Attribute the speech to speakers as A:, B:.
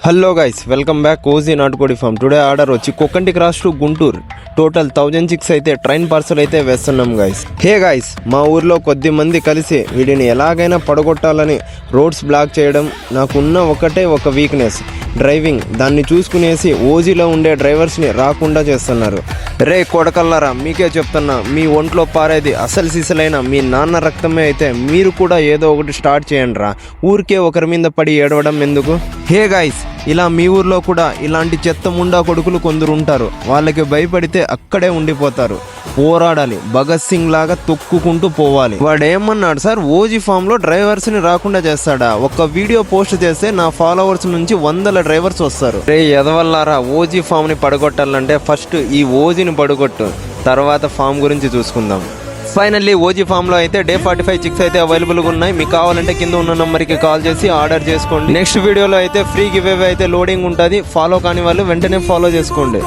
A: Hello guys, welcome back cosy నాటుకోడి form. Today order వచ్చి Kokkanti cross to Guntur. Total 1006 అయితే train parcel అయితే వేస్తున్నాం గైస్. హే గైస్, మా ఊర్లో కొద్ది మంది కలిసి వీడిని ఎలాగైనా పడగొట్టాలని రోడ్స్ బ్లాక్ చేయడం. నాకున్న ఒక వీక్నెస్ డ్రైవింగ్. దాన్ని చూసుకునేసి ఓజీలో ఉండే డ్రైవర్స్ని రాకుండా చేస్తున్నారు. రే కొడకల్లారా, మీకే చెప్తున్నా, మీ ఒంట్లో పారేది అసలు సిసలైన మీ నాన్న రక్తమే అయితే మీరు కూడా ఏదో ఒకటి స్టార్ట్ చేయండి రా. ఊరికే ఒకరి మీద పడి ఏడవడం ఎందుకు? హే గైస్, ఇలా మీ ఊర్లో కూడా ఇలాంటి చెత్త ముండా కొడుకులు కొందరు ఉంటారు. వాళ్ళకి భయపడితే అక్కడే ఉండిపోతారు. పోరాడాలి, భగత్ సింగ్ లాగా తొక్కుకుంటూ పోవాలి. వాడేమన్నాడు సార్, ఓజీ ఫామ్ లో డ్రైవర్స్ ని రాకుండా చేస్తాడా? ఒక్క వీడియో పోస్ట్ చేస్తే నా ఫాలోవర్స్ నుంచి 100 డ్రైవర్స్ వస్తారు. రే ఎదవల్లారా, ఓజీ ఫామ్ ని పడగొట్టాలంటే ఫస్ట్ ఈ ఓజీని పడగొట్టు, తర్వాత ఫామ్ గురించి చూసుకుందాం. ఫైనల్లీ ఓజీ ఫామ్ లో అయితే డే 45 చిక్స్ అయితే అవైలబుల్ గా ఉన్నాయి. మీకు కావాలంటే కింద ఉన్న నంబర్కి కాల్ చేసి ఆర్డర్ చేసుకోండి. నెక్స్ట్ వీడియోలో అయితే ఫ్రీ గివ్ అవే అయితే లోడింగ్ ఉంటుంది. ఫాలో కాని వాళ్ళు వెంటనే ఫాలో చేసుకోండి.